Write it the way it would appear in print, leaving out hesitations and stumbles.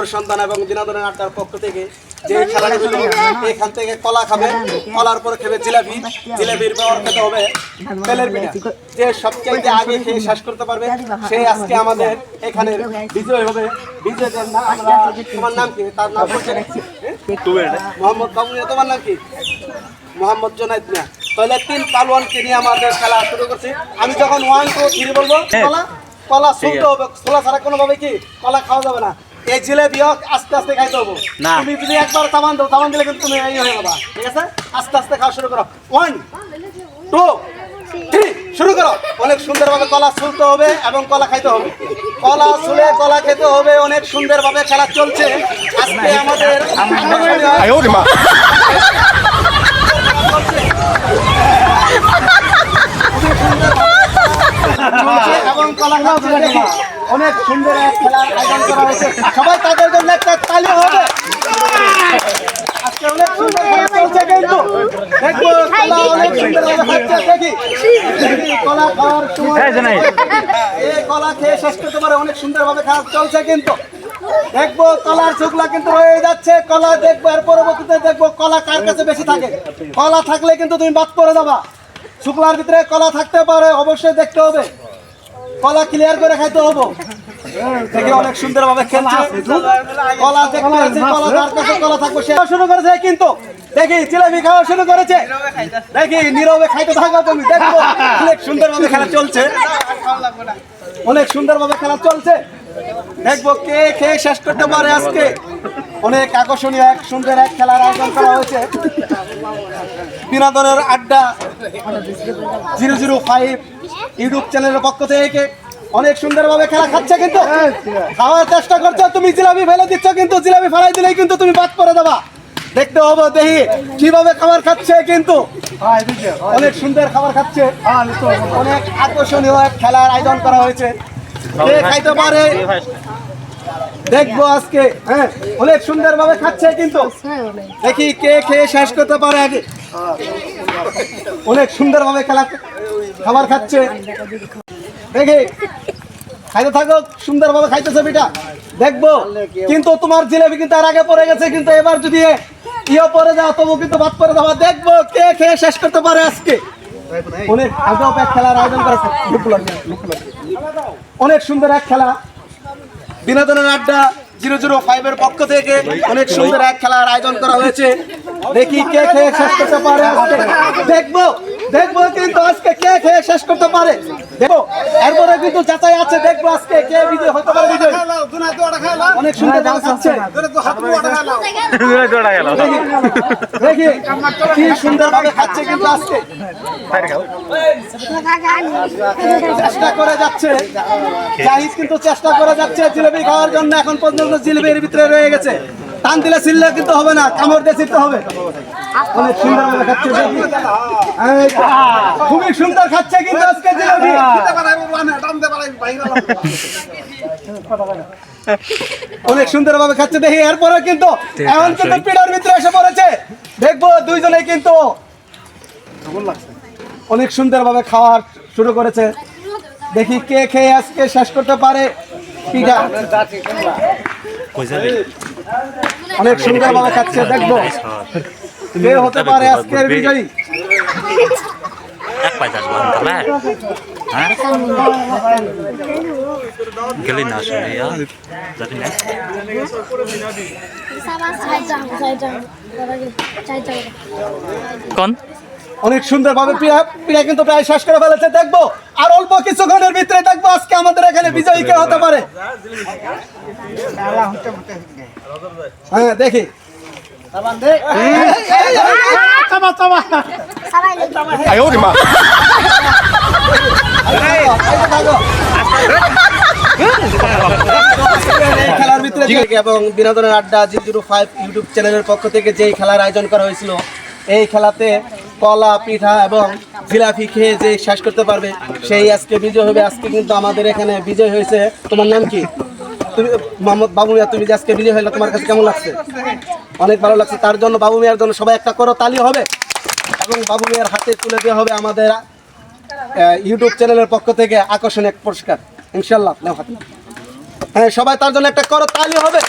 আলোর সন্ধান এবং বিনোদনের আড্ডার পক্ষ থেকে যে খেলাগুলো এখান থেকে কলা খাবে, কলার পরে খাবে জিলাপি, জিলাপির পর খেতে হবে তেলের পিঠা। যে সবচেয়ে আগে খেয়ে শেষ করতে পারবে সেই আজকে আমাদের এখানে বিজয় হবে। বিজয়দের নাম তোমার নাম কি? তার নাম বলছে মোহাম্মদ বাবু। তোমার নাম কি? মোহাম্মদ জোনায়েদ মিয়া। তাহলে 3 পালোয়ানকে নিয়ে আমাদের খেলা শুরু করছি। আমি যখন 1 2 3 বলবো কলা কলা শুনতে হবে, ছোলা ছাড়া কোনোভাবে কি কলা খাওয়া যাবে না। এই জিলেবিও আস্তে আস্তে খাইতে হবে। তুমি যদি একবার তামান দাও, তামান দিলে কিন্তু তুমি এই হয়ে যাবা। ঠিক আছে, আস্তে আস্তে খাওয়া শুরু করো। 1 2 3 শুরু করো। অনেক সুন্দরভাবে কলা ছুলতে হবে এবং কলা খাইতে হবে। কলা ছুলে কলা খেতে হবে। অনেক সুন্দরভাবে খেলা চলছে আজকে আমাদের এবং কলা খাওয়া দেখি অনেক সুন্দর এক খেলার আয়োজন করা হয়েছে। সবাই তাদের জন্য একটা তালি হবে। আজকে অনেক সুন্দর খেলা চলছে কিন্তু দেখবো কলা অনেক সুন্দরভাবে খাচ্ছে। দেখি কলা খাওয়ার সময় এই কলা খেয়ে শেষ করতে পারে। অনেক সুন্দরভাবে খাওয়া চলছে কিন্তু দেখবো কলার শুকলা কিন্তু রয়ে যাচ্ছে। কলা দেখবো, এর পরবর্তীতে দেখবো কলা কার কাছে বেশি থাকে। কলা থাকলে কিন্তু তুমি বাদ করে যাবা। শুকলার ভিতরে কলা থাকতে পারে, অবশ্যই দেখতে হবে। কলা ক্লিয়ার করে খাইতে হবে। দেখি অনেক সুন্দরভাবে খেলছে। কলা দেখতে আছে, কলা কার কাছে কলা থাকবে সে শুরু করেছে কিন্তু দেখি জিলাপি খাওয়া শুরু করেছে। দেখি নীরবে খাইতে থাকো তুমি। দেখবো অনেক সুন্দরভাবে খেলা চলছে। অনেক সুন্দরভাবে খেলা চলছে। দেখবো কে খেয়ে শেষ করতে পারে। আজকে অনেক আকর্ষণীয় এক সুন্দর এক খেলার আয়োজন করা হয়েছে। বিনোদনের আড্ডা 005 ইউটিউব চ্যানেলের পক্ষ থেকে অনেক সুন্দরভাবে খেলা খাচ্ছে কিন্তু খাওয়ার চেষ্টা করছো। তুমি জিলাপি ফেলে দিচ্ছ কিন্তু জিলাপি ফেলাই দিলেই কিন্তু তুমি বাদ করে দেবা। দেখতে হবে দেখি কিভাবে খাবার খাচ্ছে কিন্তু অনেক সুন্দর খাবার খাচ্ছে। অনেক আকর্ষণীয় এক খেলার আয়োজন করা হয়েছে। কে খাইতে পারে দেখবো আজকে। হ্যাঁ, অনেক সুন্দরভাবে খাচ্ছে কিন্তু দেখি কে খেয়ে শেষ করতে পারে আগে। অনেক সুন্দরভাবে খাবার খাচ্ছে। দেখি খাইতে থাকো, সুন্দরভাবে খাইতেছে পিঠা। দেখবো কিন্তু তোমার জিলাপি কিন্তু আর আগে পড়ে গেছে কিন্তু এবার যদি ইয়ে পরে যাও তবু কিন্তু বাদ পরে যাওয়া। দেখবো কে খেয়ে শেষ করতে পারে আজকে। অনেক আজব এক খেলার আয়োজন করেছে। অনেক সুন্দর এক খেলা বিনোদনের আড্ডা 005 এর পক্ষ থেকে অনেক সুন্দর এক খেলার আয়োজন করা হয়েছে। দেখি কে খেয়ে শেষ করতে পারে। দেখবো দেখবো কিন্তু আজকে কে খেয়ে শেষ করতে পারে। দেখো এরপরে কিন্তু যাচাই আছে। দেখবো আজকে কে বিজয় হতে পারে। বিজয় অনেক সুন্দর খাচ্ছে। দেখি কি সুন্দর ভাবে খাচ্ছে কিন্তু আজকে চেষ্টা করে যাচ্ছে। জাহিদ কিন্তু চেষ্টা করে যাচ্ছে জিলেবি খাওয়ার জন্য। এখন পর্যন্ত জিলেবির ভিতরে রয়ে গেছে। টান দিলে ছিললে কিন্তু হবে না, কামড় দিয়ে ছিলতে হবে। অনেক সুন্দর ভাবে খাচ্ছে। খুবই সুন্দর খাচ্ছে কিন্তু আজকে জিলেবি। অনেক সুন্দর ভাবে খাচ্ছে। দেখি এরপরে কিন্তু এখন কিন্তু পিঠার ভিতরে এসে পড়েছে। দেখবো দুইজনে কিন্তু অনেক সুন্দর ভাবে খাওয়া শুরু করেছে। দেখি কে খেয়ে আজকে শেষ করতে পারে পিঠা। অনেক সুন্দর ভাবে খাচ্ছে। দেখবো কে হতে পারে আজকের বিজয়ী। অনেক সুন্দর ভাবে পিঠা কিন্তু প্রায় শেষ করে ফেলেছে। দেখবো আর অল্প কিছুক্ষণের ভিতরে দেখবো আজকে আমাদের এখানে বিজয়ী কে হতে পারে। হ্যাঁ দেখি খেলার ভিতরে এবং বিনোদনের আড্ডা 005 ইউটিউব চ্যানেলের পক্ষ থেকে যেই খেলার আয়োজন করা হয়েছিল, এই খেলাতে কলা পিঠা এবং জিলাপি খেয়ে যে শেষ করতে পারবে সেই আজকে বিজয় হবে। আজকে কিন্তু আমাদের এখানে বিজয় হয়েছে। তোমার নাম কি? তুমি মোহাম্মদ বাবু মিয়া। তুমি যে আজকে বিজয় হইলে তোমার কাছে কেমন লাগছে? অনেক ভালো লাগছে। তার জন্য বাবু মিয়ার জন্য সবাই একটা করো তালি হবে এবং বাবু মিয়ার হাতে তুলে দেওয়া হবে আমাদের ইউটিউব চ্যানেলের পক্ষ থেকে আকর্ষণীয় এক পুরস্কার ইনশাল্লাহ। হ্যাঁ, সবাই তার জন্য একটা করো তালি হবে।